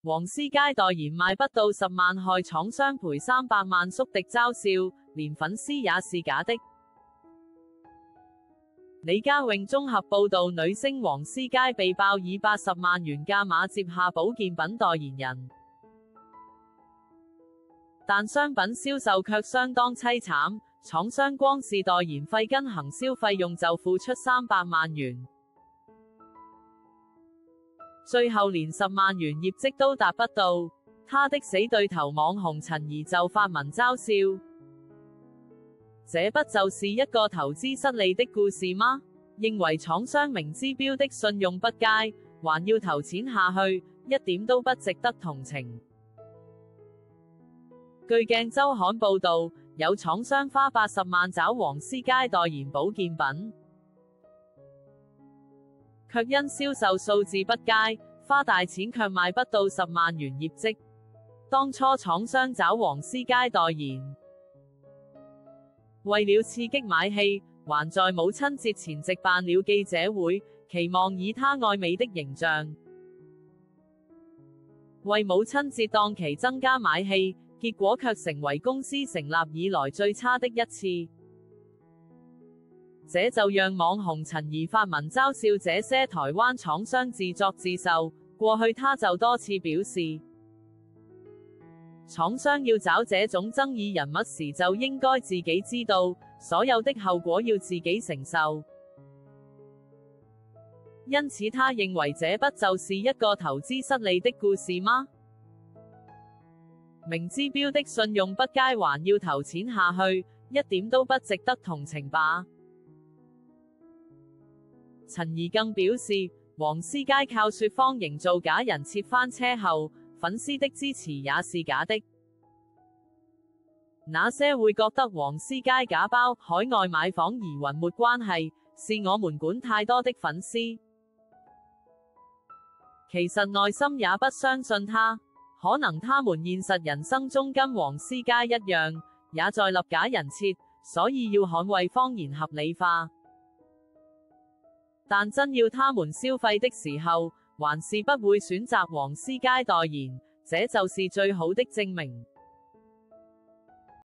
黃絲街代言賣不到10萬，害廠商賠300萬，宿敵嘲笑，連粉絲也是假的。李家穎綜合報道，女星黃絲街被爆以80萬元價碼接下保健品代言人，但商品銷售卻相當凄慘，廠商光是代言費跟行銷費用就付出300萬元。最後連10萬元業績都達不到，他的死對頭網紅陳怡就發文嘲笑：這不就是一個投資失利的故事嗎？認為廠商明知標的信用不佳，還要投錢下去，一點都不值得同情。據鏡週刊報道，有廠商花80萬找黃絲街代言保健品，卻因銷售數字不佳，花大錢卻賣不到10萬元業績。當初廠商找黃絲街代言，為了刺激買氣，還在母親節前夕辦了記者會，期望以她愛美的形象，為母親節檔期增加買氣，結果卻成為公司成立以來最差的一次。這就讓網紅陳怡發文嘲笑這些台灣廠商自作自受。過去他就多次表示，廠商要找這種爭議人物時就應該自己知道，所有的後果要自己承受。因此他認為這不就是一個投資失利的故事嗎？明知標的信用不佳還要投錢下去，一點都不值得同情吧。陳怡更表示，黃絲街靠說謊營造假人設翻車後，粉絲的支持也是假的。那些會覺得黃絲街假包海外買房疑雲沒關係，是我們管太多的粉絲。其實內心也不相信他，可能他們現實人生中跟黃絲街一樣，也在立假人設，所以要捍衛謊言合理化。但真要他們消費的時候，還是不會選擇黃絲街代言，這就是最好的證明。